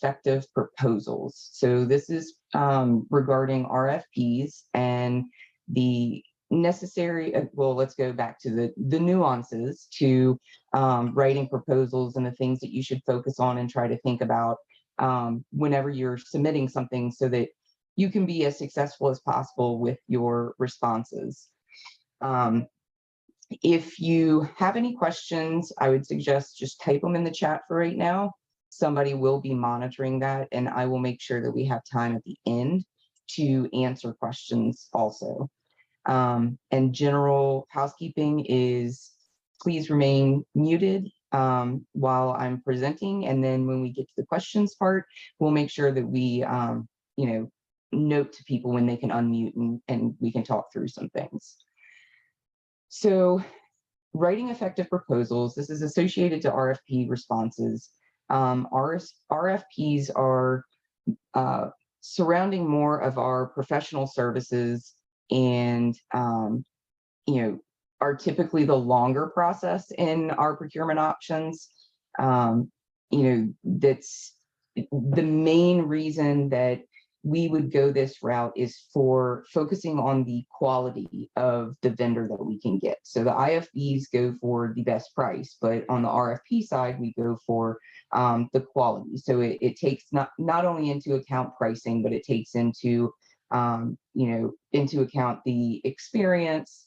effective proposals. So this is regarding RFPs and the necessary, well, let's go back to the nuances to writing proposals and the things that you should focus on and try to think about whenever you're submitting something so that you can be as successful as possible with your responses. If you have any questions, I would suggest just type them in the chat for right now. Somebody will be monitoring that, and I will make sure that we have time at the end to answer questions also. And general housekeeping is please remain muted while I'm presenting. And then when we get to the questions part, we'll make sure that we, note to people when they can unmute and we can talk through some things. So writing effective proposals, this is associated to RFP responses. RFPs are surrounding more of our professional services and, are typically the longer process in our procurement options. That's the main reason that we would go this route is for focusing on the quality of the vendor that we can get. So the IFBs go for the best price, but on the RFP side, we go for the quality. So it takes not only into account pricing, but it takes into into account the experience,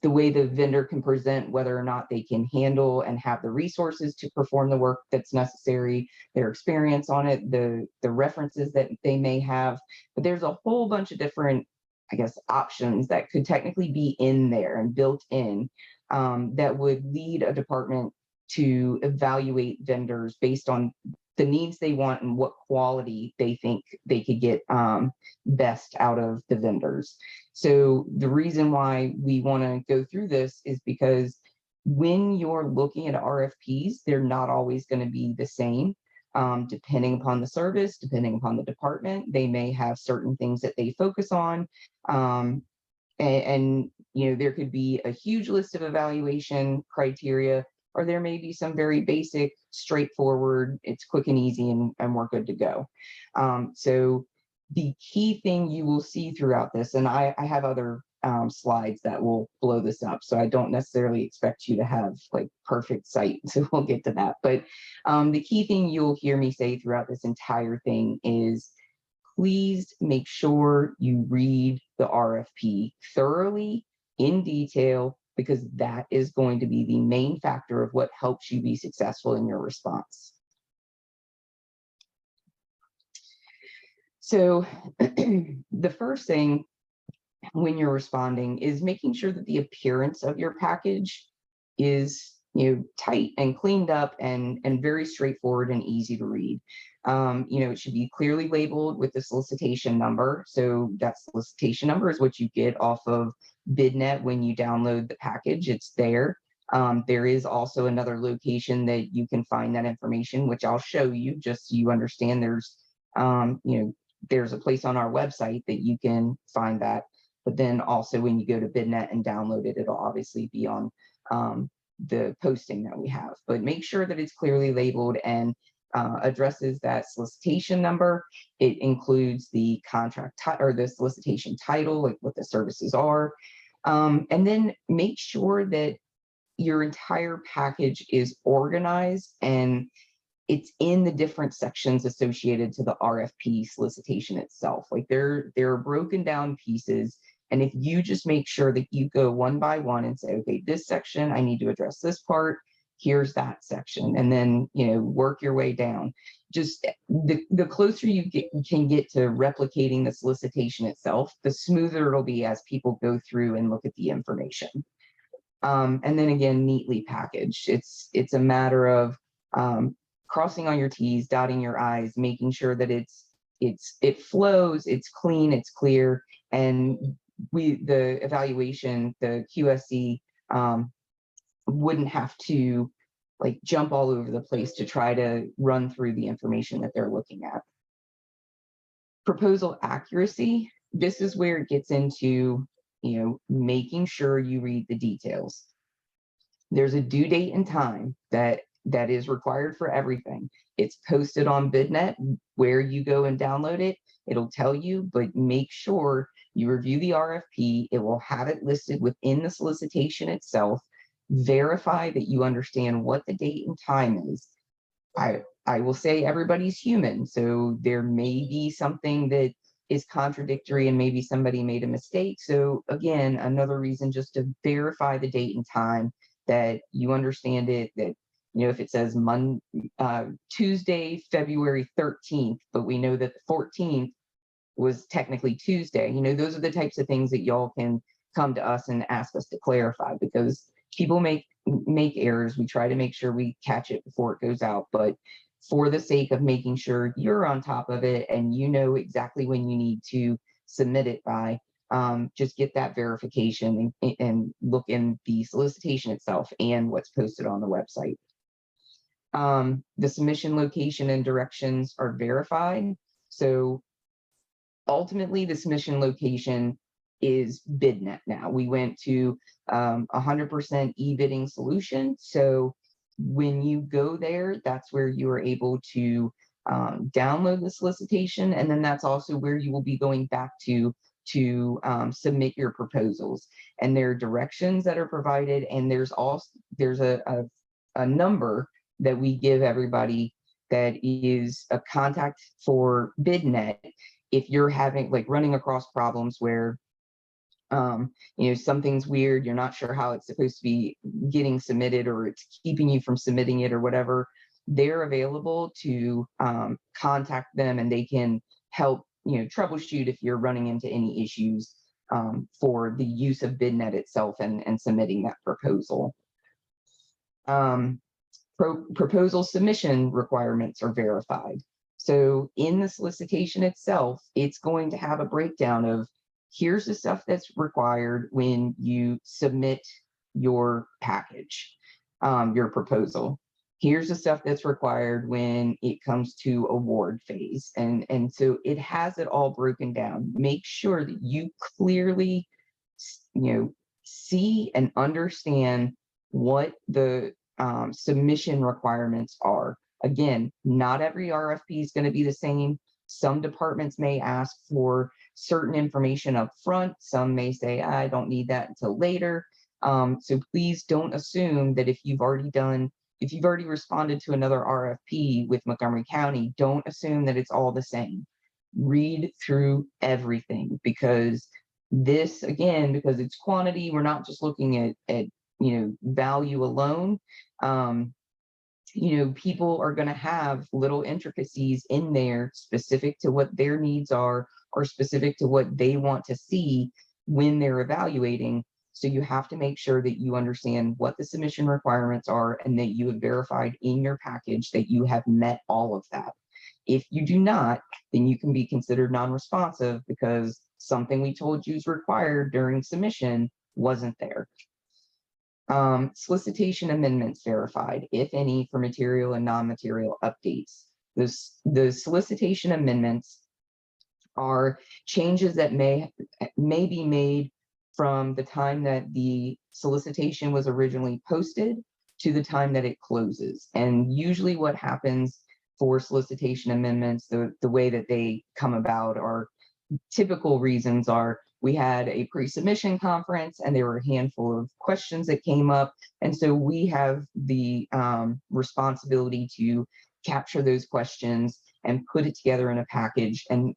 the way the vendor can present, whether or not they can handle and have the resources to perform the work that's necessary, their experience on it, the references that they may have. But there's a whole bunch of different, I guess, options that could technically be in there and built in that would lead a department to evaluate vendors based on the needs they want and what quality they think they could get best out of the vendors. So the reason why we want to go through this is because when you're looking at RFPs, they're not always going to be the same. Depending upon the service, depending upon the department, they may have certain things that they focus on. And there could be a huge list of evaluation criteria, or there may be some very basic, straightforward, it's quick and easy, and we're good to go. So the key thing you will see throughout this, and I have other slides that will blow this up, so I don't necessarily expect you to have like perfect sight, so we'll get to that. But the key thing you'll hear me say throughout this entire thing is, please make sure you read the RFP thoroughly, in detail, because that is going to be the main factor of what helps you be successful in your response. So the first thing when you're responding is making sure that the appearance of your package is tight and cleaned up and very straightforward and easy to read. It should be clearly labeled with the solicitation number. So that solicitation number is what you get off of BidNet when you download the package. It's there. There is also another location that you can find that information, which I'll show you just so you understand. There's a place on our website that you can find that. But then also when you go to BidNet and download it, it'll obviously be on the posting that we have. But make sure that it's clearly labeled and addresses that solicitation number. It includes the contract or the solicitation title, like what the services are. And then make sure that your entire package is organized and it's in the different sections associated to the RFP solicitation itself. Like they're broken down pieces. And if you just make sure that you go one by one and say, okay, this section, I need to address this part, here's that section, and then, work your way down. Just the closer you can get to replicating the solicitation itself, the smoother it'll be as people go through and look at the information. And then again, neatly packaged. It's a matter of crossing all your T's, dotting your I's, making sure that it flows, it's clean, it's clear, and the evaluation, the QSC, wouldn't have to like jump all over the place to try to run through the information that they're looking at. Proposal accuracy. This is where it gets into, making sure you read the details. There's a due date and time that is required for everything. It's posted on BidNet. Where you go and download it, it'll tell you, but make sure you review the RFP. It will have it listed within the solicitation itself. Verify that you understand what the date and time is. I will say everybody's human, so there may be something that is contradictory and maybe somebody made a mistake. So again, another reason just to verify the date and time, that you understand it, that, you know, if it says Tuesday, February 13th, but we know that the 14th was technically Tuesday, you know, those are the types of things that y'all can come to us and ask us to clarify, because people make errors. We try to make sure we catch it before it goes out, but for the sake of making sure you're on top of it and you know exactly when you need to submit it by, just get that verification and look in the solicitation itself and what's posted on the website. The submission location and directions are verified. So ultimately, the submission location is BidNet now. We went to 100% e-bidding solution. So when you go there, that's where you are able to download the solicitation, and then that's also where you will be going back to submit your proposals. And there are directions that are provided, and there's a number that we give everybody that is a contact for BidNet if you're having, like, running across problems where you know, something's weird, you're not sure how it's supposed to be getting submitted, or it's keeping you from submitting it or whatever. They're available to contact them, and they can help, you know, troubleshoot if you're running into any issues for the use of BidNet itself and submitting that proposal. Proposal submission requirements are verified. So in the solicitation itself, it's going to have a breakdown of, here's the stuff that's required when you submit your package, your proposal. Here's the stuff that's required when it comes to award phase. And so it has it all broken down. Make sure that you clearly, you know, see and understand what the submission requirements are. Again, not every RFP is going to be the same. Some departments may ask for certain information up front. Some may say, I don't need that until later. So please don't assume that if you've already responded to another RFP with Montgomery County, don't assume that it's all the same. Read through everything, because this, again, because it's quantity, we're not just looking at you know, value alone. You know, people are going to have little intricacies in there specific to what their needs are, or specific to what they want to see when they're evaluating. So you have to make sure that you understand what the submission requirements are, and that you have verified in your package that you have met all of that. If you do not, then you can be considered non-responsive, because something we told you is required during submission wasn't there. Solicitation amendments verified, if any, for material and non-material updates. The solicitation amendments are changes that may be made from the time that the solicitation was originally posted to the time that it closes. And usually what happens for solicitation amendments, the way that they come about, are typical reasons are, we had a pre-submission conference and there were a handful of questions that came up. And so we have the responsibility to capture those questions and put it together in a package, and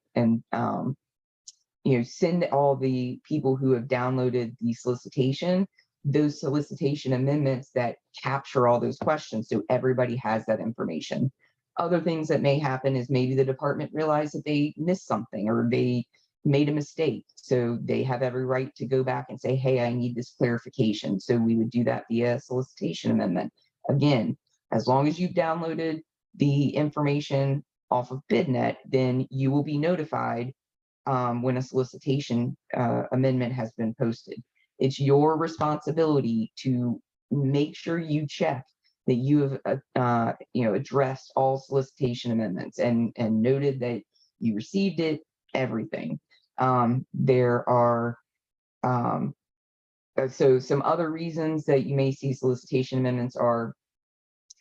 you know, send all the people who have downloaded the solicitation those solicitation amendments that capture all those questions, so everybody has that information. Other things that may happen is maybe the department realized that they missed something, or they made a mistake. So they have every right to go back and say, hey, I need this clarification. So we would do that via solicitation amendment. Again, as long as you've downloaded the information off of BidNet, then you will be notified when a solicitation amendment has been posted. It's your responsibility to make sure you check that you have addressed all solicitation amendments and noted that you received it, everything. There are so some other reasons that you may see solicitation amendments are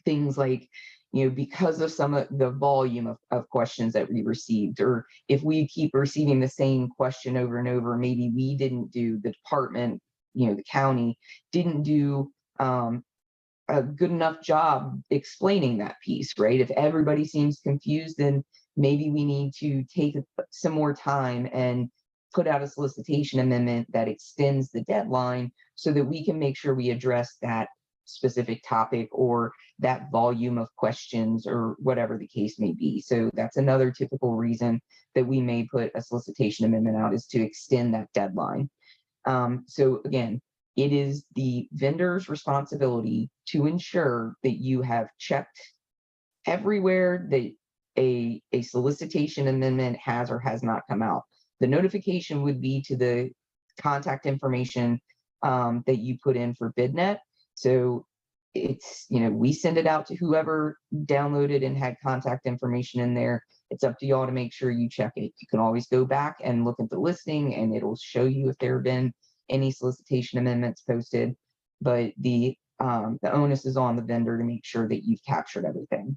things like because of some of the volume of questions that we received, or if we keep receiving the same question over and over, maybe we didn't do, the department, the county didn't do a good enough job explaining that piece, right? If everybody seems confused, then maybe we need to take some more time and put out a solicitation amendment that extends the deadline so that we can make sure we address that specific topic or that volume of questions or whatever the case may be. So that's another typical reason that we may put a solicitation amendment out, is to extend that deadline. So again, it is the vendor's responsibility to ensure that you have checked everywhere that a solicitation amendment has or has not come out. The notification would be to the contact information that you put in for BidNet. So it's, we send it out to whoever downloaded and had contact information in there. It's up to y'all to make sure you check it. You can always go back and look at the listing and it'll show you if there have been any solicitation amendments posted, but the onus is on the vendor to make sure that you've captured everything.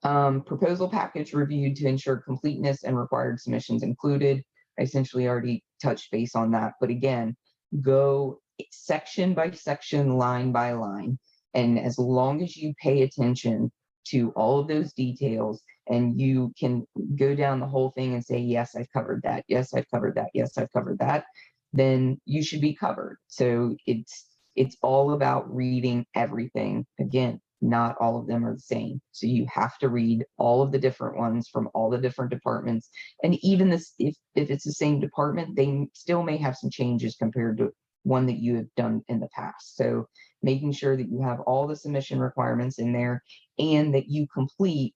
Proposal package reviewed to ensure completeness and required submissions included. I essentially already touched base on that, but again, go section by section, line by line. And as long as you pay attention to all of those details and you can go down the whole thing and say, yes, I've covered that. Yes, I've covered that. Yes, I've covered that. Then you should be covered. So it's all about reading everything. Again, not all of them are the same. So you have to read all of the different ones from all the different departments. And even this, if it's the same department, they still may have some changes compared to one that you have done in the past. So making sure that you have all the submission requirements in there and that you complete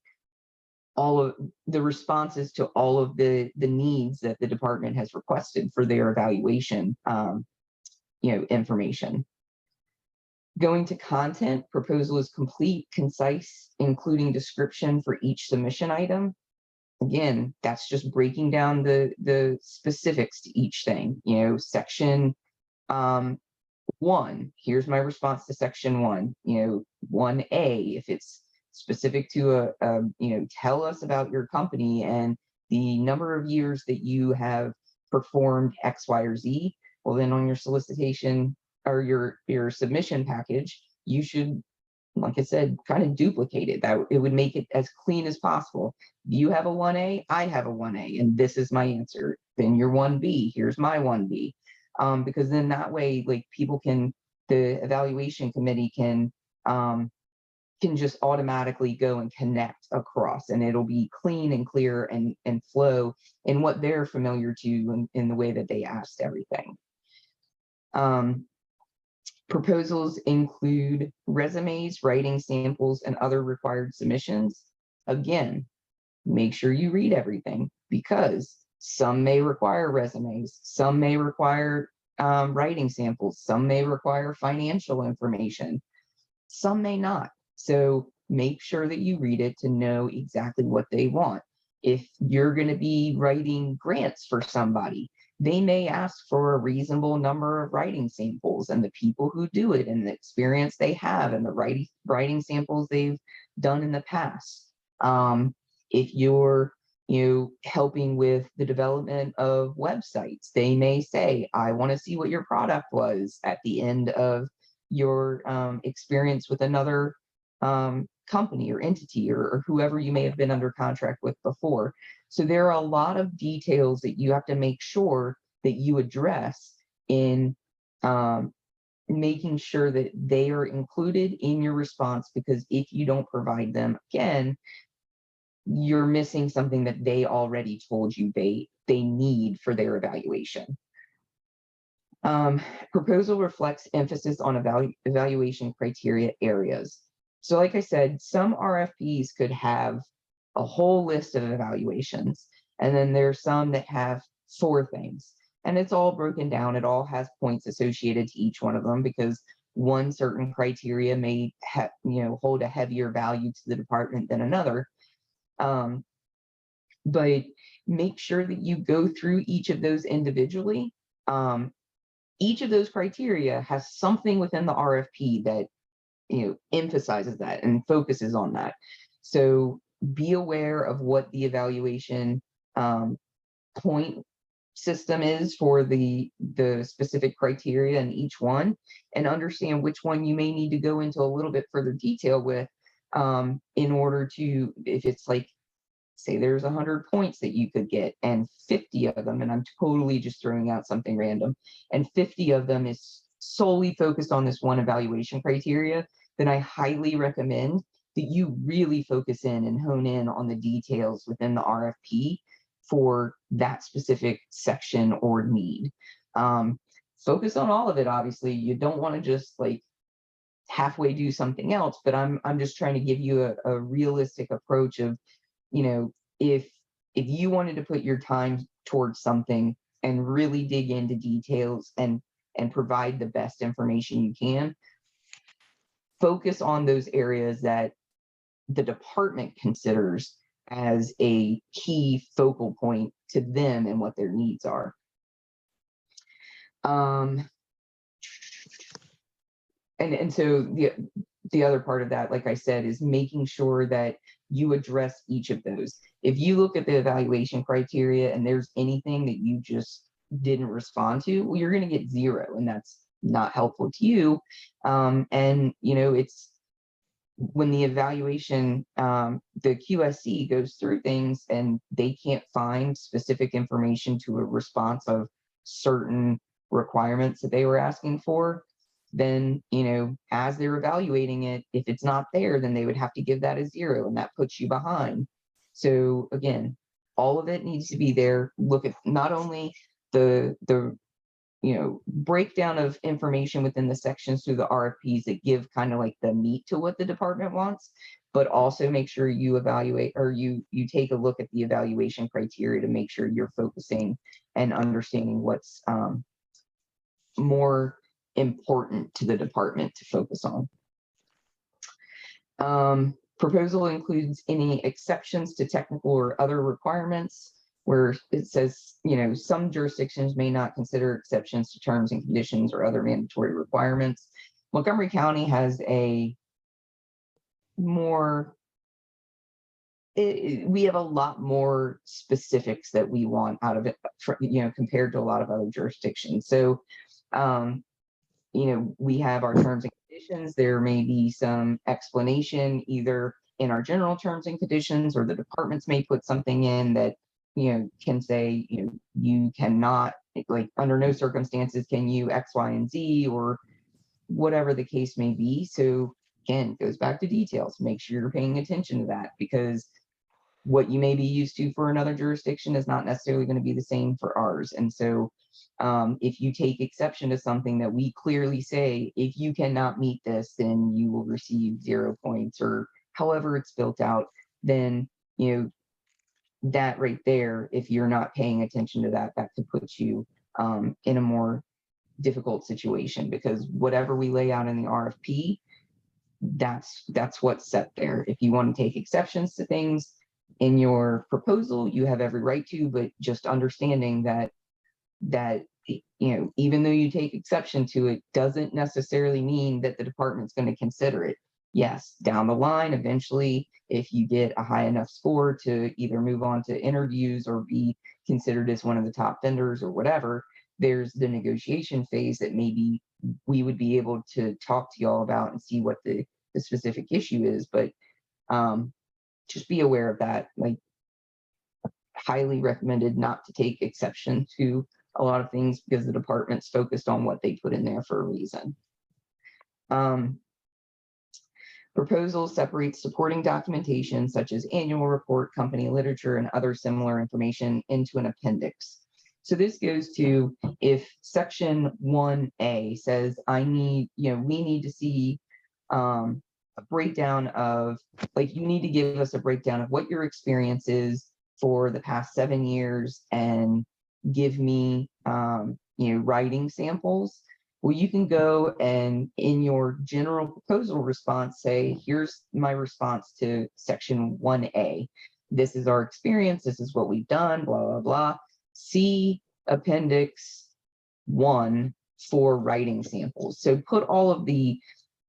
all of the responses to all of the needs that the department has requested for their evaluation, information. Going to content, proposal is complete, concise, including description for each submission item. Again, that's just breaking down the specifics to each thing. Section 1, here's my response to section 1. 1A, if it's specific to tell us about your company and the number of years that you have performed X, Y, or Z. Well, then on your solicitation or your submission package, you should, like I said, kind of duplicate it. That it would make it as clean as possible. You have a 1A, I have a 1A, and this is my answer. Then your 1B, here's my 1B. Because then that way, like, people can, the evaluation committee can just automatically go and connect across, and it'll be clean and clear and flow in what they're familiar to in the way that they asked everything. Proposals include resumes, writing samples, and other required submissions. Again, make sure you read everything, because some may require resumes, some may require writing samples, some may require financial information, some may not. So make sure that you read it to know exactly what they want. If you're going to be writing grants for somebody, they may ask for a reasonable number of writing samples, and the people who do it and the experience they have and the writing samples they've done in the past. If you're helping with the development of websites, they may say, I want to see what your product was at the end of your experience with another company or entity or whoever you may have been under contract with before. So there are a lot of details that you have to make sure that you address in making sure that they are included in your response, because if you don't provide them, again, you're missing something that they already told you they need for their evaluation. Proposal reflects emphasis on evaluation criteria areas. So like I said, some RFPs could have a whole list of evaluations, and then there's some that have 4 things, and it's all broken down. It all has points associated to each one of them, because one certain criteria may hold a heavier value to the department than another. But make sure that you go through each of those individually. Each of those criteria has something within the RFP that emphasizes that and focuses on that. So be aware of what the evaluation point system is for the specific criteria in each one, and understand which one you may need to go into a little bit further detail with, in order to, if it's like, say there's 100 points that you could get, and 50 of them, and I'm totally just throwing out something random, and 50 of them is solely focused on this one evaluation criteria, then I highly recommend that you really focus in and hone in on the details within the RFP for that specific section or need. Focus on all of it. Obviously, you don't want to just like halfway do something else, but I'm just trying to give you a realistic approach of, if you wanted to put your time towards something and really dig into details and provide the best information you can, focus on those areas that the department considers as a key focal point to them and what their needs are. And so the other part of that, like I said, is making sure that you address each of those. If you look at the evaluation criteria and there's anything that you just didn't respond to, well, you're going to get 0, and that's not helpful to you. And it's when the evaluation, the QSC goes through things and they can't find specific information to a response of certain requirements that they were asking for, then, as they're evaluating it, if it's not there, then they would have to give that a 0, and that puts you behind. So again, all of it needs to be there. Look at not only the breakdown of information within the sections through the RFPs that give kind of like the meat to what the department wants, but also make sure you evaluate, or you take a look at the evaluation criteria to make sure you're focusing and understanding what's more important to the department to focus on. Proposal includes any exceptions to technical or other requirements, where it says, some jurisdictions may not consider exceptions to terms and conditions or other mandatory requirements. Montgomery County has a more, we have a lot more specifics that we want out of it, compared to a lot of other jurisdictions. So, we have our terms and conditions. There may be some explanation either in our general terms and conditions, or the departments may put something in that, can say, you cannot, like, under no circumstances can you X, Y, and Z, or whatever the case may be. So again, it goes back to details. Make sure you're paying attention to that, because what you may be used to for another jurisdiction is not necessarily going to be the same for ours. And so if you take exception to something that we clearly say, if you cannot meet this, then you will receive 0 points, or however it's built out, then, that right there, if you're not paying attention to that, that could put you in a more difficult situation, because whatever we lay out in the RFP, that's what's set there. If you want to take exceptions to things in your proposal, you have every right to, but just understanding that even though you take exception to it, doesn't necessarily mean that the department's going to consider it. Yes, down the line, eventually, if you get a high enough score to either move on to interviews or be considered as one of the top vendors or whatever, there's the negotiation phase that maybe we would be able to talk to y'all about and see what the specific issue is. But just be aware of that. Like, highly recommended not to take exception to a lot of things, because the department's focused on what they put in there for a reason. Proposal separates supporting documentation such as annual report, company literature, and other similar information into an appendix. So this goes to, if section 1A says, we need to see a breakdown of, like, you need to give us a breakdown of what your experience is for the past 7 years and give me, writing samples. Well, you can go and in your general proposal response say, here's my response to section 1A. This is our experience. This is what we've done, blah, blah, blah. See appendix 1 for writing samples. So put all of the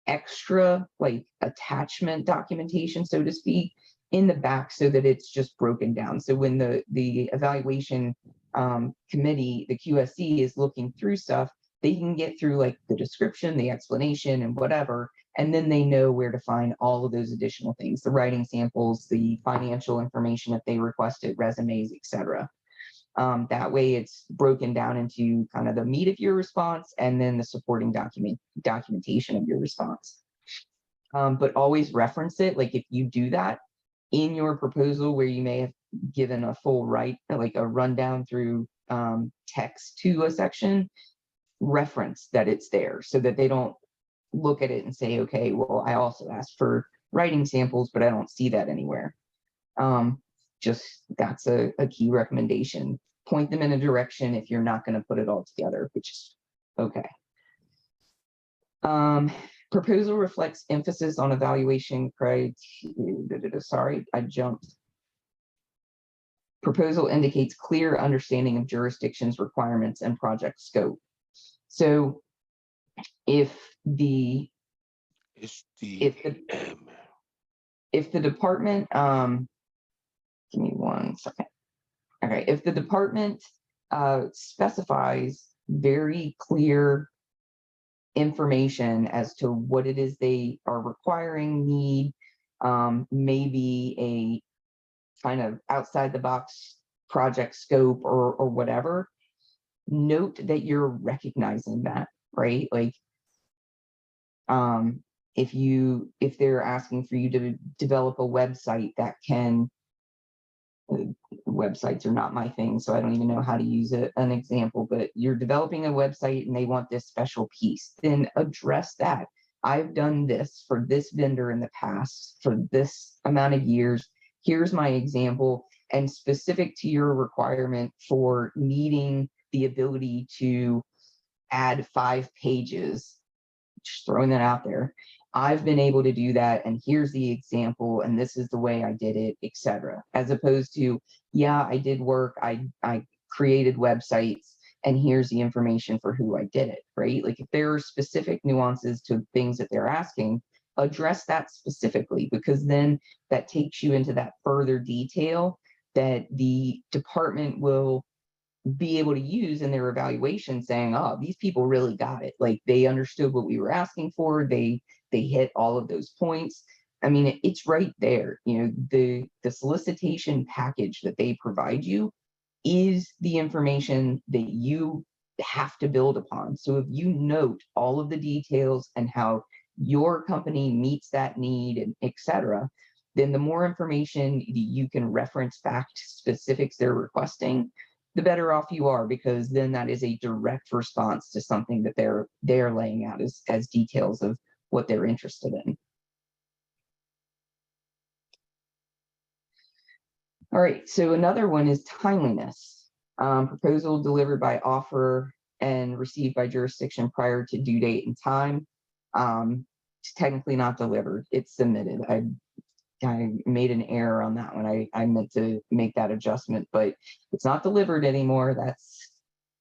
extra like attachment documentation, so to speak, in the back so that it's just broken down. So when the evaluation committee, the QSC, is looking through stuff, they can get through like the description, the explanation, and whatever, and then they know where to find all of those additional things, the writing samples, the financial information if they requested, resumes, etc. That way it's broken down into kind of the meat of your response and then the supporting documentation of your response. But always reference it. Like if you do that in your proposal where you may have given a full like a rundown through text to a section, reference that it's there so that they don't look at it and say, okay, well, I also asked for writing samples, but I don't see that anywhere. Just that's a key recommendation. Point them in a direction if you're not going to put it all together, which is okay. Proposal reflects emphasis on evaluation criteria. Sorry, I jumped. Proposal indicates clear understanding of jurisdiction's requirements and project scope. So if the department, give me 1 second. Okay, if the department specifies very clear information as to what it is they are requiring, need, maybe a kind of outside the box project scope or whatever, note that you're recognizing that, right? Like, if they're asking for you to develop a website that can, websites are not my thing, so I don't even know how to use an example, but you're developing a website and they want this special piece, then address that. I've done this for this vendor in the past for this amount of years. Here's my example, and specific to your requirement for needing the ability to add 5 pages, just throwing that out there. I've been able to do that, and here's the example, and this is the way I did it, etc. As opposed to, yeah, I did work, I created websites, and here's the information for who I did it, right? Like if there are specific nuances to things that they're asking, address that specifically, because then that takes you into that further detail that the department will be able to use in their evaluation, saying, oh, these people really got it. Like they understood what we were asking for. They hit all of those points. I mean, it's right there. You know, the solicitation package that they provide you is the information that you have to build upon. So if you note all of the details and how your company meets that need, and etc., then the more information you can reference back to specifics they're requesting, the better off you are, because then that is a direct response to something that they're laying out as details of what they're interested in. All right, so another one is timeliness. Proposal delivered by offer and received by jurisdiction prior to due date and time. It's technically not delivered, it's submitted. I made an error on that one. I meant to make that adjustment, but it's not delivered anymore. That's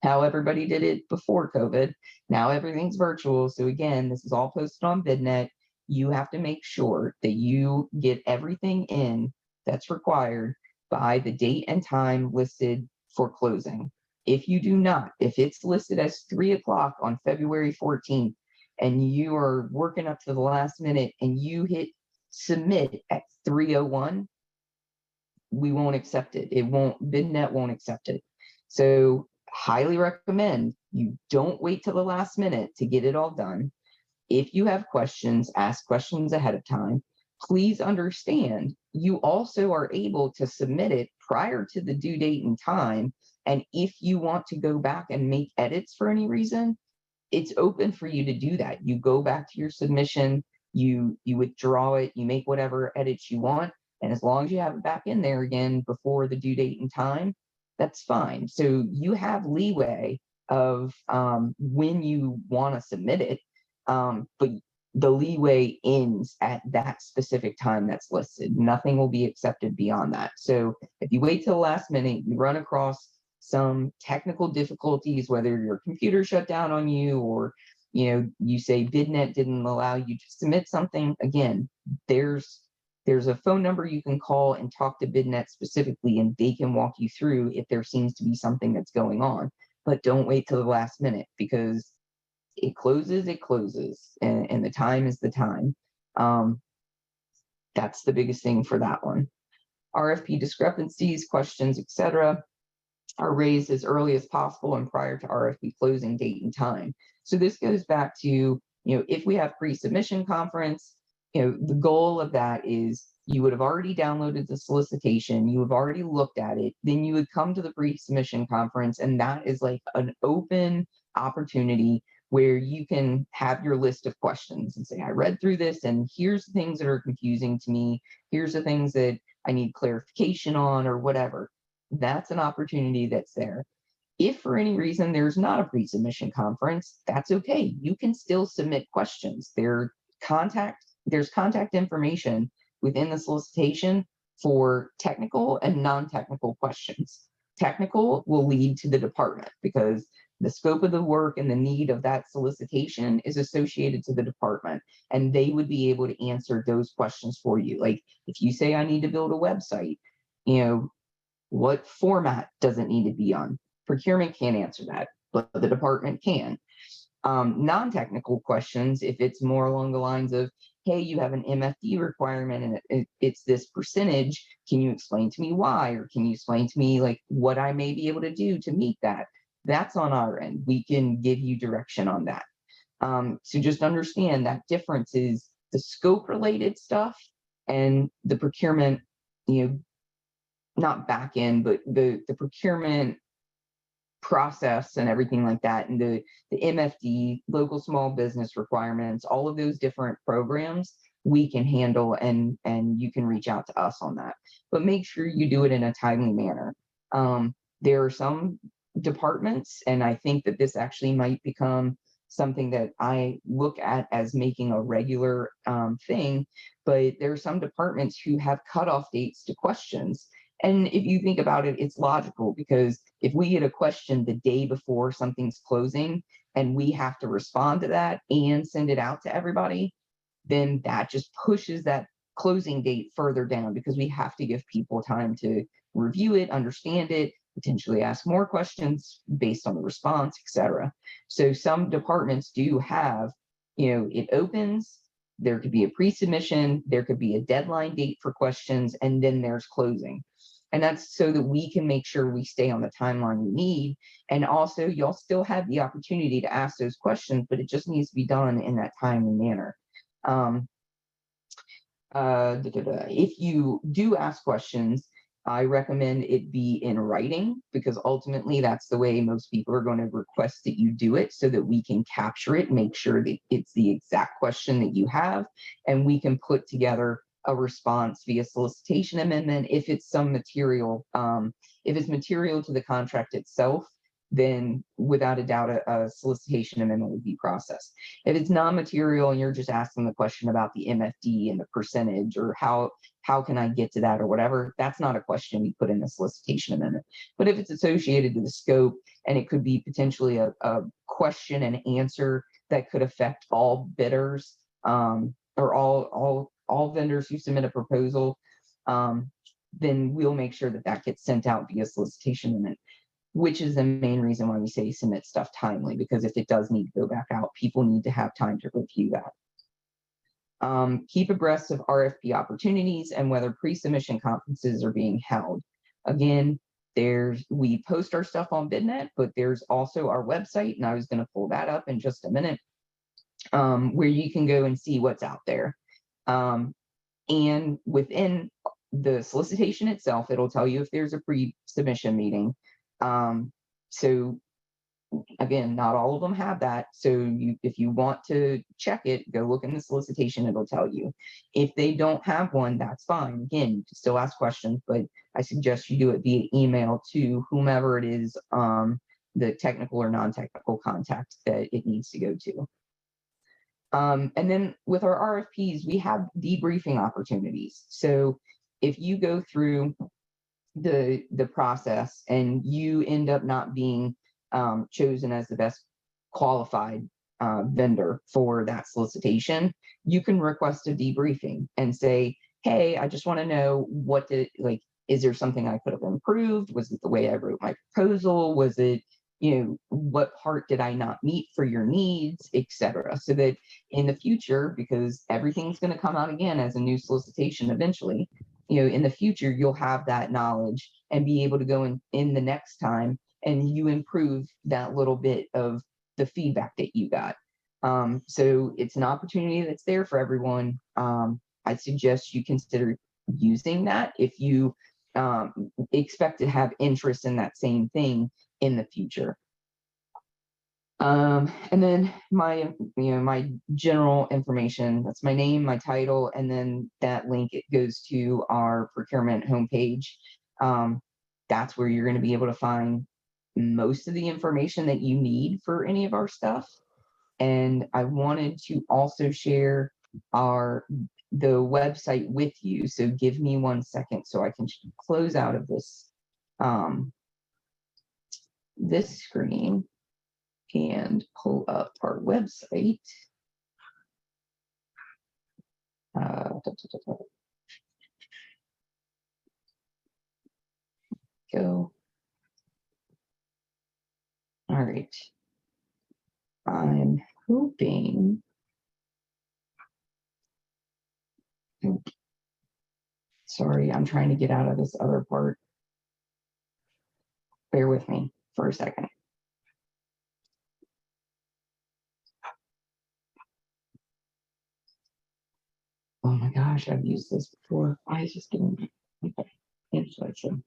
how everybody did it before COVID. Now everything's virtual. So again, this is all posted on BidNet. You have to make sure that you get everything in that's required by the date and time listed for closing. If you do not, if it's listed as 3 o'clock on February 14th, and you are working up to the last minute and you hit submit at 3:01, we won't accept it. BidNet won't accept it. So highly recommend you don't wait till the last minute to get it all done. If you have questions, ask questions ahead of time. Please understand you also are able to submit it prior to the due date and time. And if you want to go back and make edits for any reason, it's open for you to do that. You go back to your submission, you withdraw it, you make whatever edits you want, and as long as you have it back in there again before the due date and time, that's fine. So you have leeway of when you want to submit it, but the leeway ends at that specific time that's listed. Nothing will be accepted beyond that. So if you wait till the last minute, you run across some technical difficulties, whether your computer shut down on you or you say BidNet didn't allow you to submit something, again, there's a phone number you can call and talk to BidNet specifically, and they can walk you through if there seems to be something that's going on. But don't wait till the last minute, because it closes, and the time is the time. That's the biggest thing for that one. RFP discrepancies, questions, etc., are raised as early as possible and prior to RFP closing date and time. So this goes back to, if we have pre-submission conference, the goal of that is you would have already downloaded the solicitation, you have already looked at it, then you would come to the pre-submission conference, and that is like an open opportunity where you can have your list of questions and say, I read through this, and here's the things that are confusing to me, here's the things that I need clarification on, or whatever. That's an opportunity that's there. If for any reason there's not a pre-submission conference, that's okay. You can still submit questions. There's contact information within the solicitation for technical and non-technical questions. Technical will lead to the department, because the scope of the work and the need of that solicitation is associated to the department, and they would be able to answer those questions for you. Like if you say, I need to build a website, what format does it need to be on? Procurement can't answer that, but the department can. Non-technical questions, if it's more along the lines of, hey, you have an MFD requirement and it's this percentage, can you explain to me why? Or can you explain to me like what I may be able to do to meet that? That's on our end. We can give you direction on that. So just understand that difference is the scope related stuff and the procurement, not back end, but the procurement process and everything like that, and the MFD, local small business requirements, all of those different programs we can handle, and you can reach out to us on that. But make sure you do it in a timely manner. There are some departments, and I think that this actually might become something that I look at as making a regular thing, but there are some departments who have cutoff dates to questions. And if you think about it, it's logical, because if we get a question the day before something's closing and we have to respond to that and send it out to everybody, then that just pushes that closing date further down, because we have to give people time to review it, understand it, potentially ask more questions based on the response, etc. So some departments do have, it opens, there could be a pre-submission, there could be a deadline date for questions, and then there's closing. And that's so that we can make sure we stay on the timeline we need. And also, you'll still have the opportunity to ask those questions, but it just needs to be done in that timely manner. If you do ask questions, I recommend it be in writing, because ultimately that's the way most people are going to request that you do it, so that we can capture it, make sure that it's the exact question that you have, and we can put together a response via solicitation amendment. If it's some material, if it's material to the contract itself, then without a doubt a solicitation amendment would be processed. If it's non-material and you're just asking the question about the MFD and the percentage, or how can I get to that or whatever, that's not a question we put in the solicitation amendment. But if it's associated to the scope, and it could be potentially a question and answer that could affect all bidders, or all vendors who submit a proposal, then we'll make sure that that gets sent out via solicitation amendment, which is the main reason why we say submit stuff timely, because if it does need to go back out, people need to have time to review that. Keep abreast of RFP opportunities and whether pre-submission conferences are being held. Again, we post our stuff on BidNet, but there's also our website, and I was going to pull that up in just a minute, where you can go and see what's out there. And within the solicitation itself, it'll tell you if there's a pre-submission meeting. So again, not all of them have that. So if you want to check it, go look in the solicitation, it'll tell you. If they don't have one, that's fine. Again, you can still ask questions, but I suggest you do it via email to whomever it is, the technical or non-technical contact that it needs to go to. And then with our RFPs, we have debriefing opportunities. So if you go through the process and you end up not being chosen as the best qualified vendor for that solicitation, you can request a debriefing and say, hey, I just want to know is there something I could have improved? Was it the way I wrote my proposal? Was it, what part did I not meet for your needs, etc. So that in the future, because everything's going to come out again as a new solicitation eventually, in the future, you'll have that knowledge and be able to go in the next time and you improve that little bit of the feedback that you got. So it's an opportunity that's there for everyone. I suggest you consider using that if you expect to have interest in that same thing in the future. And then my general information, that's my name, my title, and then that link, it goes to our procurement homepage. That's where you're going to be able to find most of the information that you need for any of our stuff. And I wanted to also share the website with you. So give me 1 second so I can close out of this screen and pull up our website. Go. All right. I'm hoping. Sorry, I'm trying to get out of this other part. Bear with me for a second. Oh my gosh, I've used this before. Why is this getting inflation?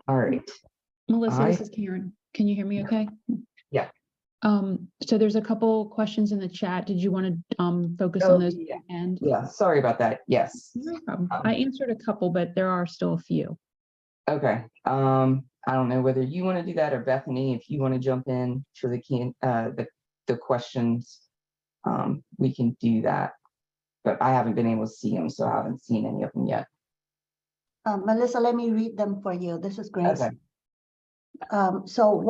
All right. Melissa, this is Karen. Can you hear me okay? Yeah. So there's a couple questions in the chat. Did you want to focus on those? Yeah. And Yeah, sorry about that. Yes. no problem. I answered a couple, but there are still a few. Okay. I don't know whether you want to do that or Bethany, if you want to jump in for the questions, we can do that. But I haven't been able to see them, so I haven't seen any of them yet. Melissa, let me read them for you. This is Grace. Okay. So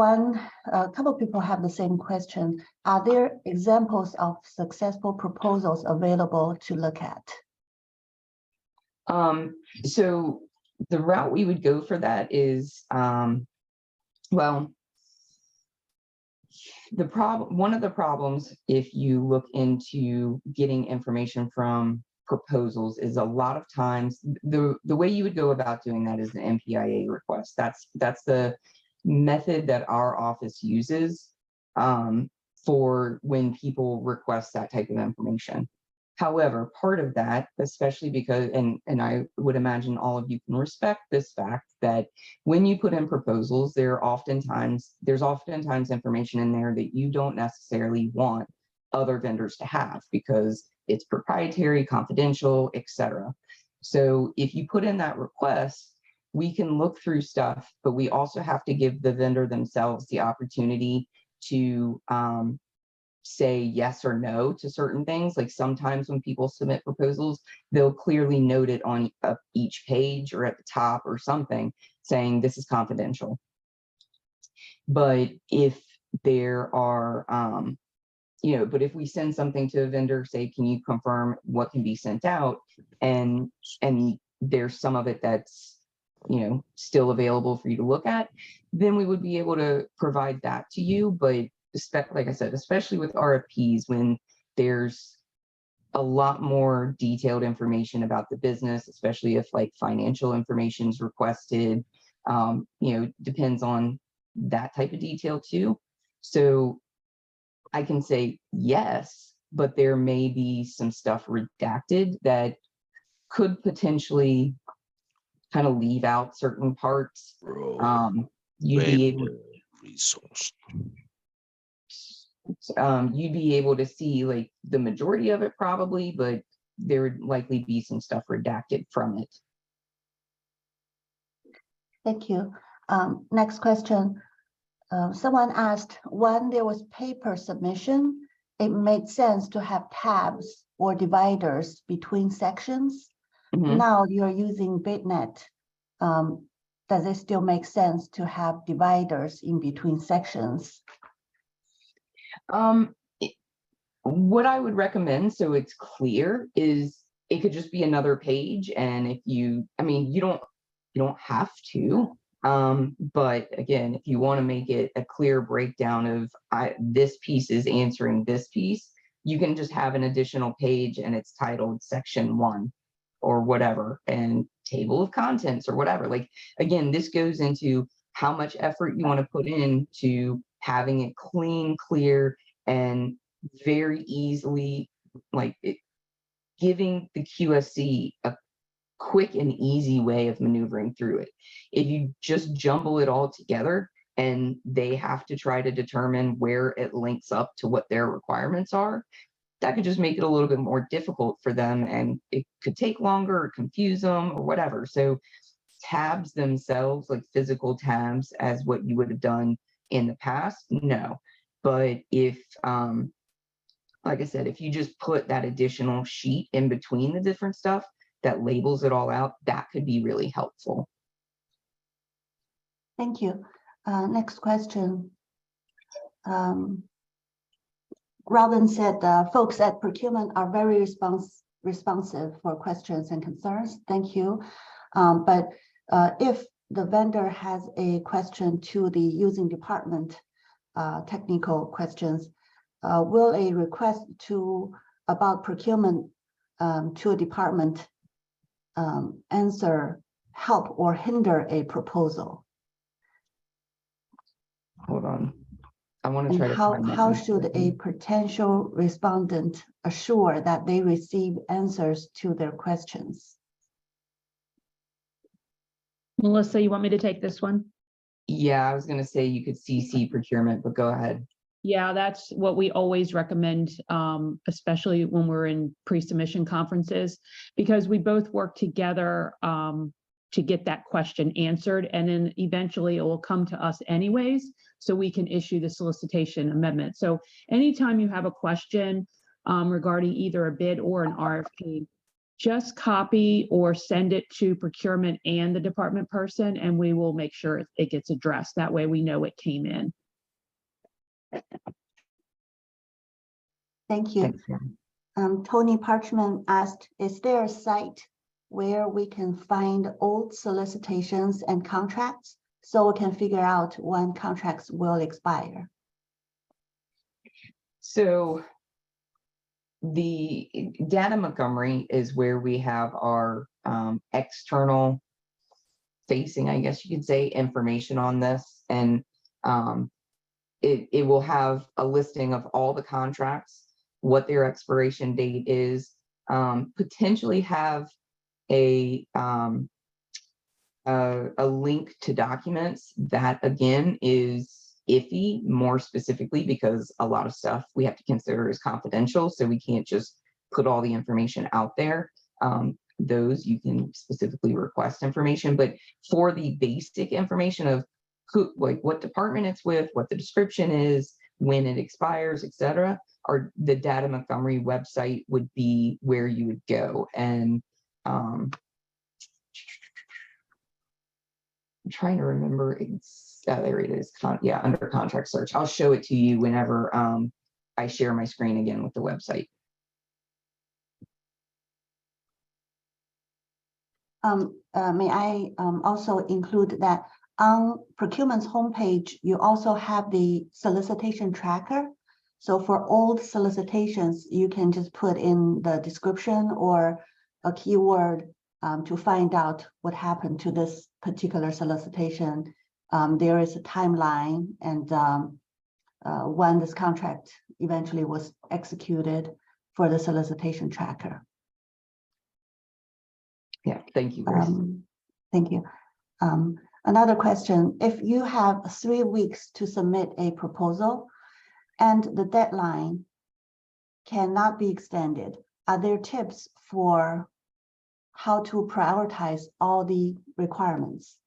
a couple of people have the same question. Are there examples of successful proposals available to look at? So the route we would go for that is, well, one of the problems, if you look into getting information from proposals, is a lot of times the way you would go about doing that is an MPIA request. That's the method that our office uses for when people request that type of information. However, part of that, especially because, and I would imagine all of you can respect this fact, that when you put in proposals, there's oftentimes information in there that you don't necessarily want other vendors to have because it's proprietary, confidential, etc. So if you put in that request, we can look through stuff, but we also have to give the vendor themselves the opportunity to say yes or no to certain things. Like sometimes when people submit proposals, they'll clearly note it on each page or at the top or something saying this is confidential. But if there are, but if we send something to a vendor, say, can you confirm what can be sent out? And there's some of it that's, still available for you to look at, then we would be able to provide that to you. But like I said, especially with RFPs, when there's a lot more detailed information about the business, especially if like financial information is requested, depends on that type of detail too. So I can say yes, but there may be some stuff redacted that could potentially kind of leave out certain parts. You'd be able to see like the majority of it probably, but there would likely be some stuff redacted from it. Thank you. Next question. Someone asked, when there was paper submission, it made sense to have tabs or dividers between sections. Mm-hmm. Now you're using BidNet. does it still make sense to have dividers in between sections? What I would recommend, so it's clear, is it could just be another page. And if you, I mean, you don't have to. But again, if you want to make it a clear breakdown of this piece is answering this piece, you can just have an additional page and it's titled section 1 or whatever, and table of contents or whatever. Like, again, this goes into how much effort you want to put into having it clean, clear, and very easily, like, giving the QSC a quick and easy way of maneuvering through it. If you just jumble it all together and they have to try to determine where it links up to what their requirements are, that could just make it a little bit more difficult for them, and it could take longer or confuse them or whatever. So tabs themselves, like physical tabs as what you would have done in the past, no. But if like I said, if you just put that additional sheet in between the different stuff that labels it all out, that could be really helpful. Thank you. Next question. Robin said, folks at procurement are very responsive for questions and concerns. Thank you. But if the vendor has a question to the using department, technical questions, will a request about procurement to a department answer help or hinder a proposal? Hold on. I want to try to And find that how answer. should a potential respondent assure that they receive answers to their questions? Melissa, you want me to take this one? Yeah, I was going to say you could CC procurement, but go ahead. Yeah, that's what we always recommend, especially when we're in pre-submission conferences, because we both work together to get that question answered, and then eventually it will come to us anyways, so we can issue the solicitation amendment. So anytime you have a question regarding either a bid or an RFP, just copy or send it to procurement and the department person, and we will make sure it gets addressed. That way we know it came in. Thank you. Thanks, Karen. Tony Parchman asked, is there a site where we can find old solicitations and contracts so we can figure out when contracts will expire? So the Data Montgomery is where we have our external facing, I guess you could say, information on this. And it will have a listing of all the contracts, what their expiration date is, potentially have a link to documents. That again is iffy, more specifically because a lot of stuff we have to consider is confidential, so we can't just put all the information out there. Those you can specifically request information, but for the basic information of who, like what department it's with, what the description is, when it expires, etc., or the Data Montgomery website would be where you would go. And I'm trying to remember, there it is. Yeah, under contract search. I'll show it to you whenever I share my screen again with the website. May I also include that on procurement's homepage, you also have the solicitation tracker. So for old solicitations, you can just put in the description or a keyword to find out what happened to this particular solicitation. There is a timeline and when this contract eventually was executed for the solicitation tracker. Yeah, thank you, Grace. Thank you. Another question, if you have 3 weeks to submit a proposal and the deadline cannot be extended, are there tips for how to prioritize all the requirements?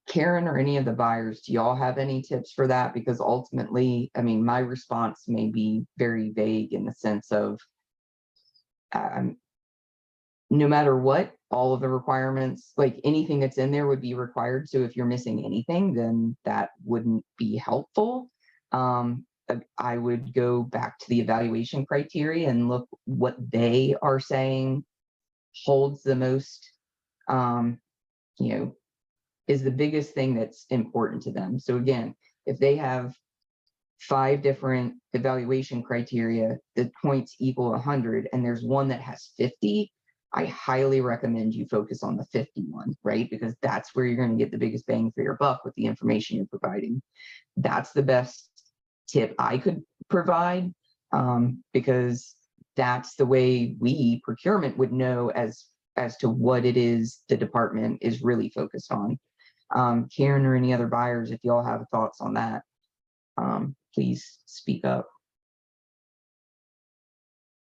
Karen or any of the buyers, do y'all have any tips for that? Because ultimately, I mean, my response may be very vague in the sense of no matter what, all of the requirements, like anything that's in there would be required. So if you're missing anything, then that wouldn't be helpful. I would go back to the evaluation criteria and look what they are saying holds the most, is the biggest thing that's important to them. So again, if they have 5 different evaluation criteria, the points equal 100, and there's one that has 50, I highly recommend you focus on the 51, right? Because that's where you're going to get the biggest bang for your buck with the information you're providing. That's the best tip I could provide, because that's the way we procurement would know as to what it is the department is really focused on. Karen or any other buyers, if y'all have thoughts on that, please speak up.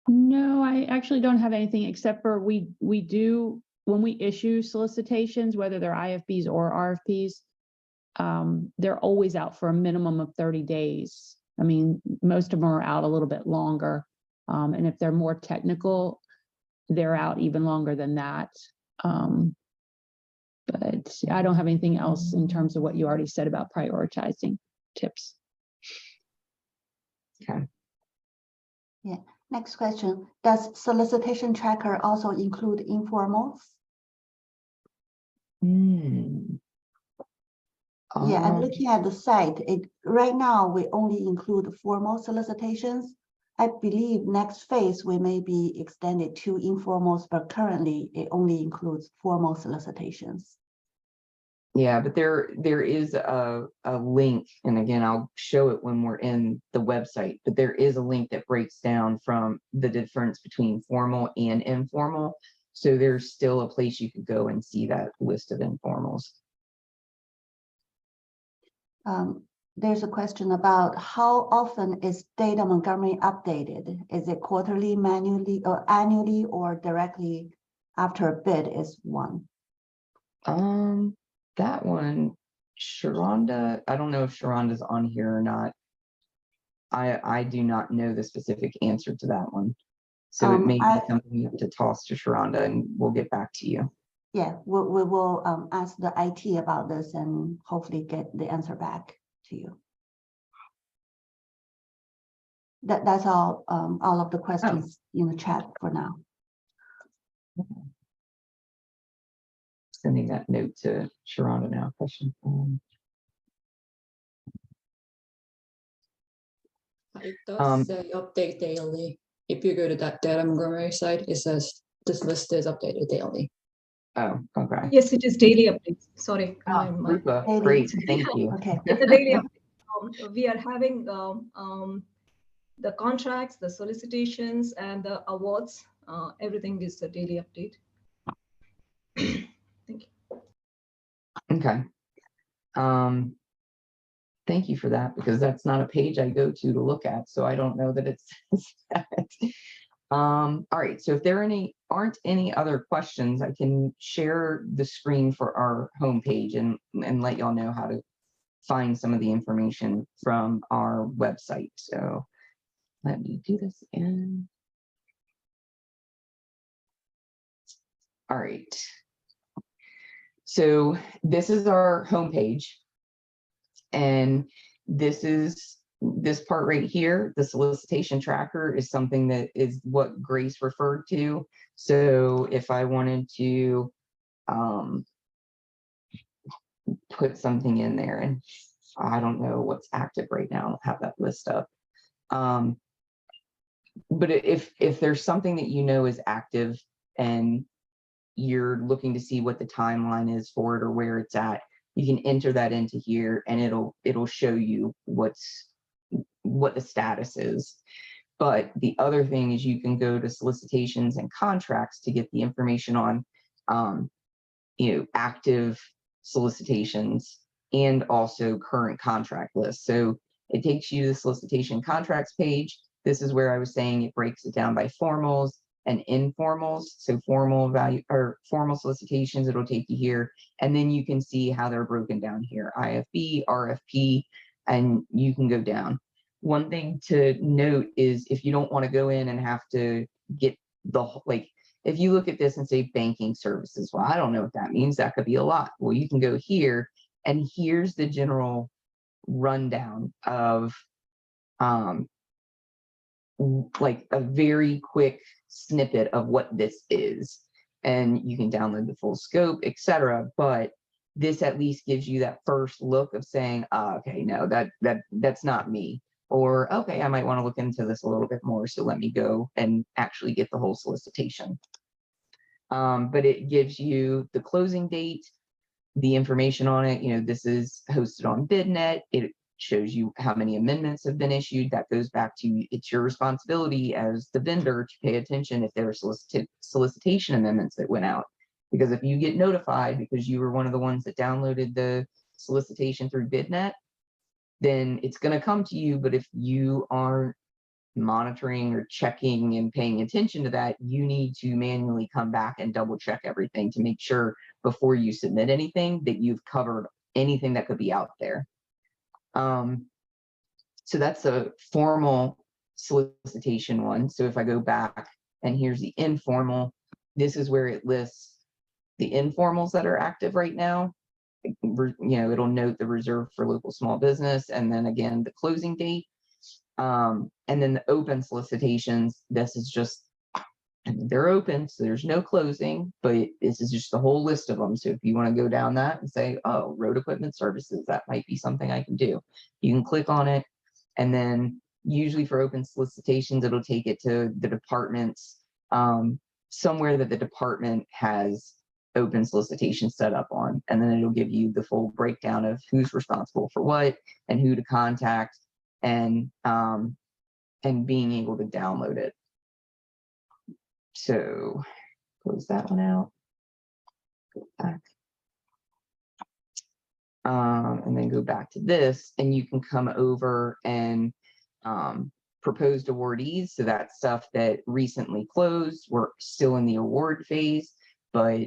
No, I actually don't have anything except for we do, when we issue solicitations, whether they're IFBs or RFPs, they're always out for a minimum of 30 days. I mean, most of them are out a little bit longer. And if they're more technical, they're out even longer than that. But I don't have anything else in terms of what you already said about prioritizing tips. Okay. Yeah. Next question. Does solicitation tracker also include informals? Yeah, I'm looking at the site. Right now, we only include formal solicitations. I believe next phase we may be extended to informals, but currently it only includes formal solicitations. Yeah, but there is a link, and again, I'll show it when we're in the website, but there is a link that breaks down from the difference between formal and informal. So there's still a place you could go and see that list of informals. There's a question about how often is data Montgomery updated? Is it quarterly, manually, or annually, or directly after a bid is won? That one, Sharonda, I don't know if Sharonda's on here or not. I do not know the specific answer to that one. So it may be something you have to toss to Sharonda and we'll get back to you. Yeah, we will ask the IT about this and hopefully get the answer back to you. That's all of the questions in the chat for now. Sending that note to Sharonda now. Question. It does say update daily. If you go to that data Montgomery site, it says this list is updated daily. Oh, okay. Yes, it is daily updates. Sorry. Rupa, great, thank you. Okay. It's a daily update. We are having the contracts, the solicitations, and the awards. Everything is a daily update. Thank you. Okay. Thank you for that, because that's not a page I go to look at, so I don't know that it's that. All right, so if there aren't any other questions, I can share the screen for our homepage and let y'all know how to find some of the information from our website. So let me do this again. All right. So this is our homepage. And this part right here, the solicitation tracker, is something that is what Grace referred to. So if I wanted to put something in there, and I don't know what's active right now, I don't have that list up. But if there's something that you know is active and you're looking to see what the timeline is for it or where it's at, you can enter that into here and it'll show you what the status is. But the other thing is you can go to solicitations and contracts to get the information on active solicitations and also current contract lists. So it takes you to the solicitation contracts page. This is where I was saying it breaks it down by formals and informals. So formal solicitations, it'll take you here, and then you can see how they're broken down here: IFB, RFP, and you can go down. One thing to note is if you don't want to go in and have to get like, if you look at this and say banking services, well, I don't know what that means. That could be a lot. Well, you can go here, and here's the general rundown of like a very quick snippet of what this is. And you can download the full scope, etc. But this at least gives you that first look of saying, okay, no, that's not me. Or, okay, I might want to look into this a little bit more. So let me go and actually get the whole solicitation. But it gives you the closing date, the information on it. You know, this is hosted on BidNet. It shows you how many amendments have been issued. That goes back to, it's your responsibility as the vendor to pay attention if there are solicitation amendments that went out. Because if you get notified because you were one of the ones that downloaded the solicitation through BidNet, then it's going to come to you. But if you aren't monitoring or checking and paying attention to that, you need to manually come back and double check everything to make sure before you submit anything that you've covered anything that could be out there. So that's a formal solicitation one. So if I go back and here's the informal, this is where it lists the informals that are active right now. You know, it'll note the reserve for local small business, and then again, the closing date. And then the open solicitations, this is just, they're open, so there's no closing, but this is just the whole list of them. So if you want to go down that and say, oh, road equipment services, that might be something I can do. You can click on it, and then usually for open solicitations, it'll take it to the department's, somewhere that the department has open solicitation set up on, and then it'll give you the full breakdown of who's responsible for what and who to contact, and being able to download it. So close that one out, go back, and then go back to this, and you can come over and proposed awardees. So that's stuff that recently closed. We're still in the award phase, but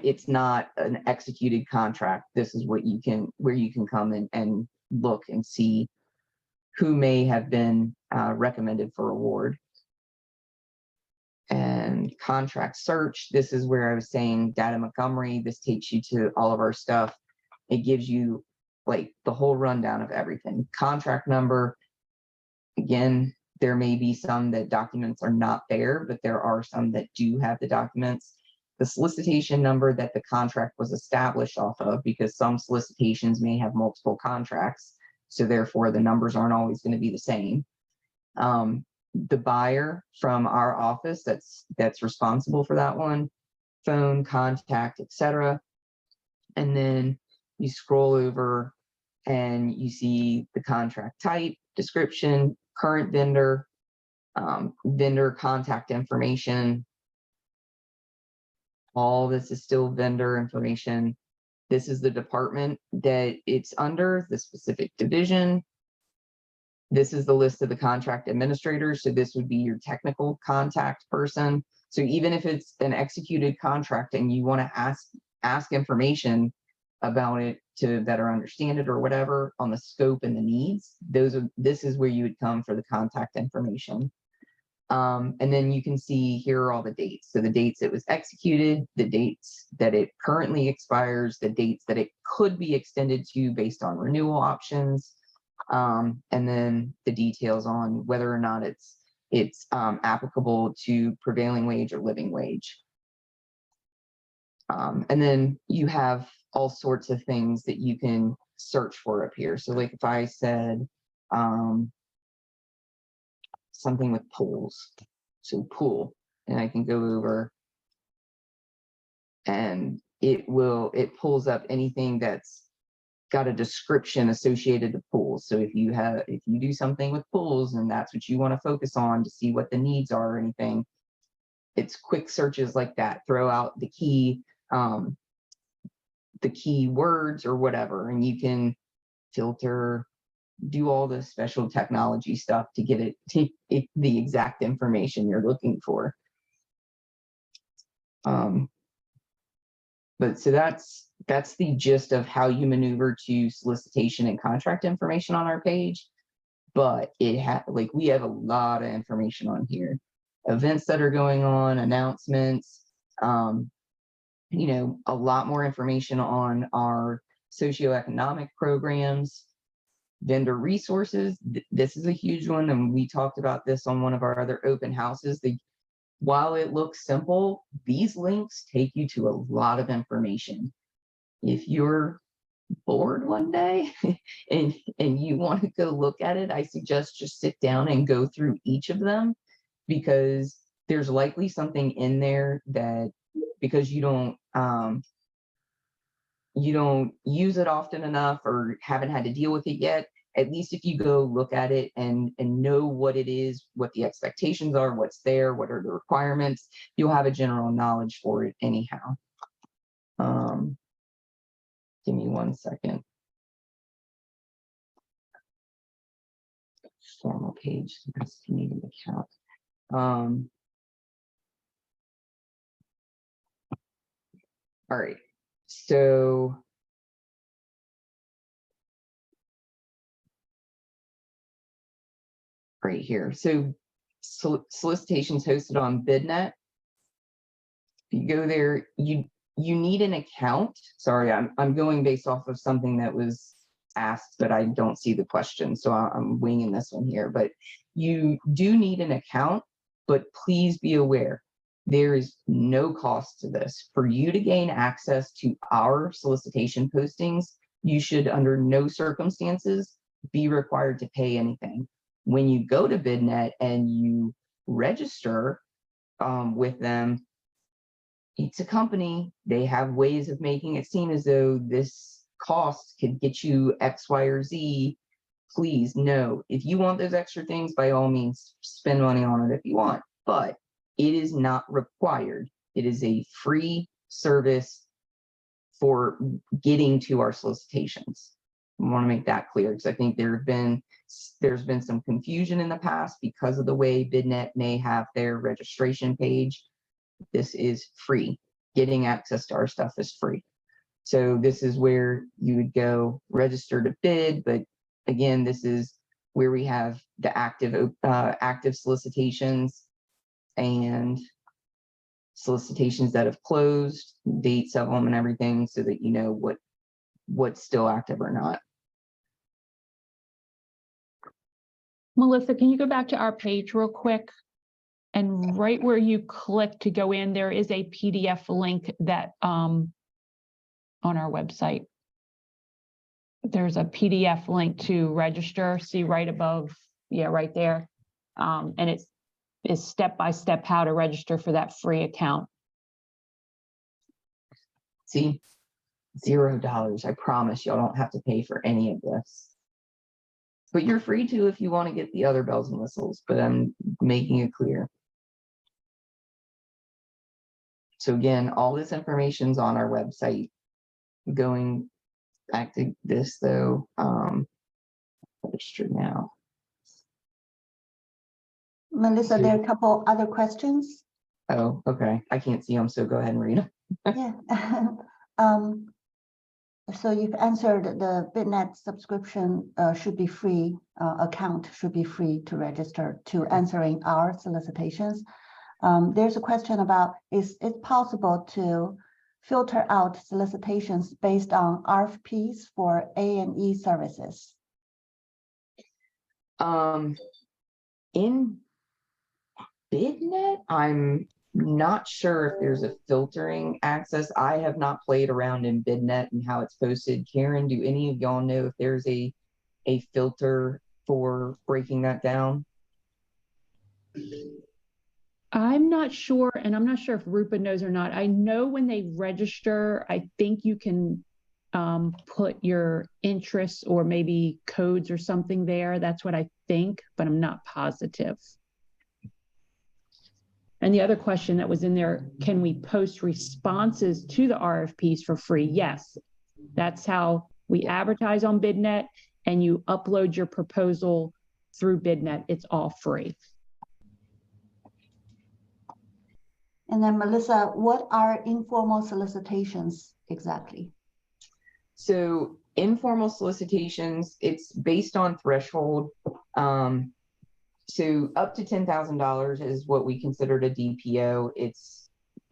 it's not an executed contract. This is what you can, where you can come in and look and see who may have been recommended for award. And contract search, this is where I was saying data Montgomery, this takes you to all of our stuff. It gives you like the whole rundown of everything. Contract number, again, there may be some that documents are not there, but there are some that do have the documents. The solicitation number that the contract was established off of, because some solicitations may have multiple contracts, so therefore the numbers aren't always going to be the same. The buyer from our office that's responsible for that one, phone, contact, etc. And then you scroll over and you see the contract type, description, current vendor, vendor contact information. All this is still vendor information. This is the department that it's under, the specific division. This is the list of the contract administrators. So this would be your technical contact person. So even if it's an executed contract and you want to ask information about it to better understand it or whatever on the scope and the needs, this is where you would come for the contact information. And then you can see here are all the dates. So the dates it was executed, the dates that it currently expires, the dates that it could be extended to based on renewal options, and then the details on whether or not it's applicable to prevailing wage or living wage. And then you have all sorts of things that you can search for up here. So like if I said something with pools, so pool, and I can go over and it pulls up anything that's got a description associated to pools. So if you do something with pools and that's what you want to focus on to see what the needs are or anything, it's quick searches like that. Throw out the key words or whatever, and you can filter, do all the special technology stuff to get it to the exact information you're looking for. But so that's the gist of how you maneuver to solicitation and contract information on our page. but like we have a lot of information on here, events that are going on, announcements, you know, a lot more information on our socioeconomic programs, vendor resources. This is a huge one, and we talked about this on one of our other open houses. While it looks simple, these links take you to a lot of information. If you're bored one day and you want to go look at it, I suggest just sit down and go through each of them, because there's likely something in there that, because you don't use it often enough or haven't had to deal with it yet, at least if you go look at it and know what it is, what the expectations are, what's there, what are the requirements, you'll have a general knowledge for it anyhow. Give me 1 second. Formal page, community account. All right, so right here. So solicitations hosted on BidNet. If you go there, you need an account. Sorry, I'm going based off of something that was asked, but I don't see the question, so I'm winging this one here. But you do need an account, but please be aware, there is no cost to this. For you to gain access to our solicitation postings, you should under no circumstances be required to pay anything. When you go to BidNet and you register with them, it's a company. They have ways of making it seem as though this cost could get you X, Y, or Z. Please, no. If you want those extra things, by all means, spend money on it if you want, but it is not required. It is a free service for getting to our solicitations. I want to make that clear, because I think there's been some confusion in the past because of the way BidNet may have their registration page. This is free. Getting access to our stuff is free. So this is where you would go register to bid. But again, this is where we have the active solicitations and solicitations that have closed, dates of them and everything, so that you know what's still active or not. Melissa, can you go back to our page real quick? And right where you click to go in, there is a PDF link that on our website. There's a PDF link to register. See right above, yeah, right there. And it is step-by-step how to register for that free account. See, $0. I promise y'all don't have to pay for any of this. But you're free to if you want to get the other bells and whistles, but I'm making it clear. So again, all this information's on our website. Going back to this though, register now. Melissa, there are a couple other questions. Oh, okay. I can't see them, so go ahead and read them. Yeah. So you've answered the BidNet subscription should be free, account should be free to register, to answering our solicitations. There's a question about, is it possible to filter out solicitations based on RFPs for A&E services? In BidNet, I'm not sure if there's a filtering access. I have not played around in BidNet and how it's posted. Karen, do any of y'all know if there's a filter for breaking that down? I'm not sure, and I'm not sure if Rupa knows or not. I know when they register, I think you can put your interests or maybe codes or something there. That's what I think, but I'm not positive. And the other question that was in there, can we post responses to the RFPs for free? Yes, that's how we advertise on BidNet, and you upload your proposal through BidNet. It's all free. And then Melissa, what are informal solicitations exactly? So informal solicitations, it's based on threshold. So up to $10,000 is what we considered a DPO.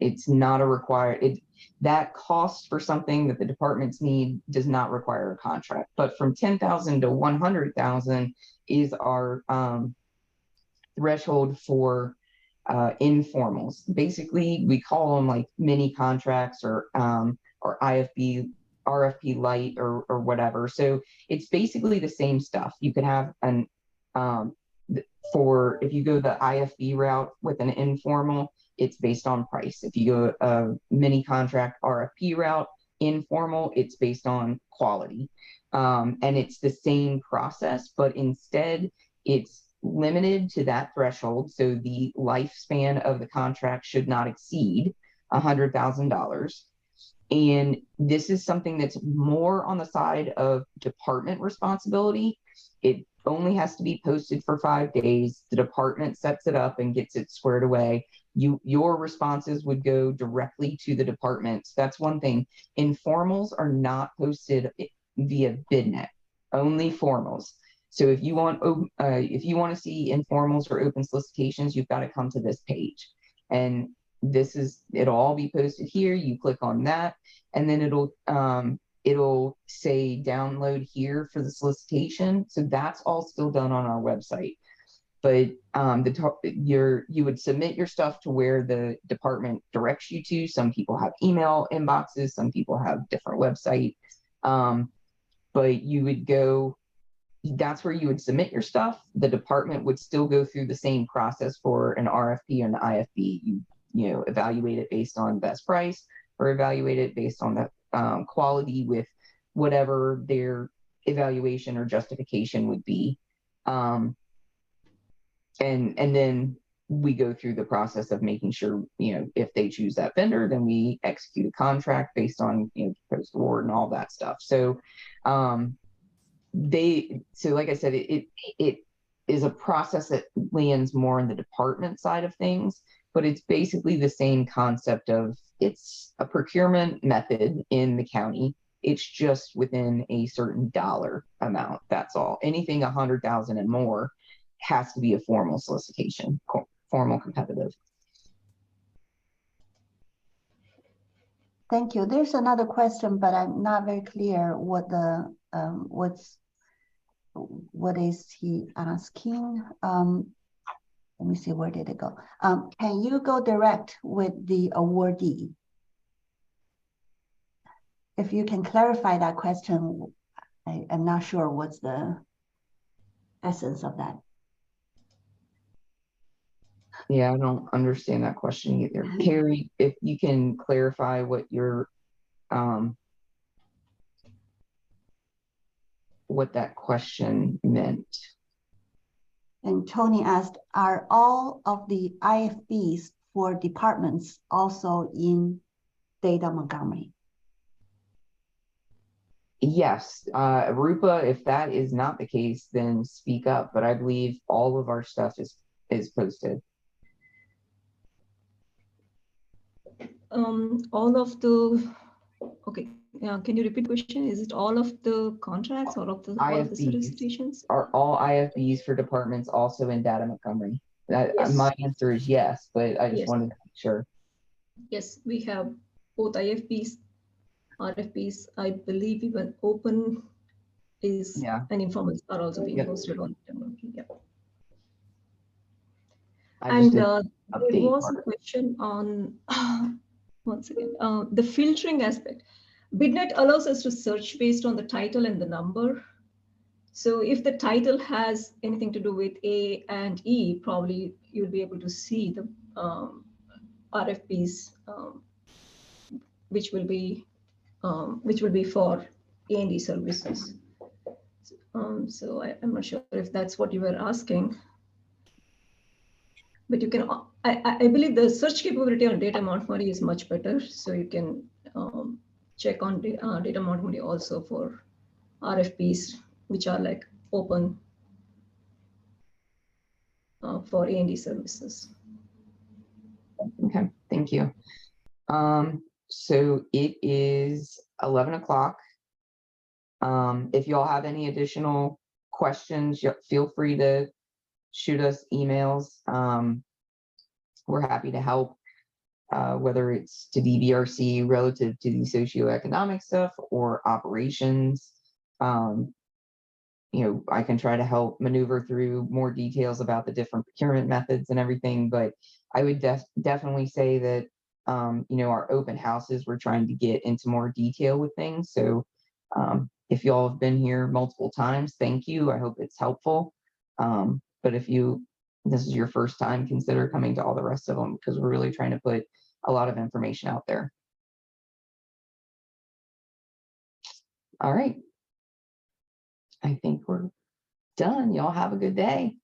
It's not a required, that cost for something that the departments need does not require a contract, but from 10,000 to 100,000 is our threshold for informals. Basically, we call them like mini contracts or IFB, RFP light or whatever. So it's basically the same stuff. You could have an if you go the IFB route with an informal, it's based on price. If you go a mini contract RFP route, informal, it's based on quality. And it's the same process, but instead it's limited to that threshold. So the lifespan of the contract should not exceed $100,000. And this is something that's more on the side of department responsibility. It only has to be posted for 5 days. The department sets it up and gets it squared away. Your responses would go directly to the departments. That's one thing. Informals are not posted via BidNet, only formals. So if you want to see informals or open solicitations, you've got to come to this page. And it'll all be posted here. You click on that, and then it'll say download here for the solicitation. So that's all still done on our website. But you would submit your stuff to where the department directs you to. Some people have email inboxes, some people have different websites. But you would go, that's where you would submit your stuff. The department would still go through the same process for an RFP and an IFB. You evaluate it based on best price or evaluate it based on the quality with whatever their evaluation or justification would be. And then we go through the process of making sure, if they choose that vendor, then we execute a contract based on, post award and all that stuff. So, like I said, it is a process that lands more in the department side of things, but it's basically the same concept of it's a procurement method in the county. It's just within a certain dollar amount. That's all. Anything 100,000 and more has to be a formal solicitation, formal competitive. Thank you. There's another question, but I'm not very clear what is he asking? Let me see, where did it go? Can you go direct with the awardee? If you can clarify that question, I'm not sure what's the essence of that. Yeah, I don't understand that question either. Carrie, if you can clarify what what that question meant. And Tony asked, are all of the IFBs for departments also in Data Montgomery? Yes, Rupa, if that is not the case, then speak up, but I believe all of our stuff is posted. All of the, okay, can you repeat the question? Is it all of the contracts, all of the solicitations? Are all IFBs for departments also in Data Montgomery? Yes. My answer is yes, but I just wanted to make sure. Yes, we have both IFBs, RFPs. I believe even open is and informals are also being posted on Data. Yeah. And there was a question on, once again, the filtering aspect. BidNet allows us to search based on the title and the number. So if the title has anything to do with A and E, probably you'll be able to see the RFPs, which will be for A&E services. So I'm not sure if that's what you were asking. But you can, I believe the search capability on Data Montgomery is much better. So you can check on Data Montgomery also for RFPs, which are like open for A&D services. Okay, thank you. So it is 11 o'clock. If you all have any additional questions, feel free to shoot us emails. We're happy to help, whether it's to BBRC relative to the socioeconomic stuff or operations. You know, I can try to help maneuver through more details about the different procurement methods and everything, but I would definitely say that, you know, our open houses, we're trying to get into more detail with things. So if you all have been here multiple times, thank you. I hope it's helpful. But if this is your first time, consider coming to all the rest of them, because we're really trying to put a lot of information out there. All right. I think we're done. Y'all have a good day.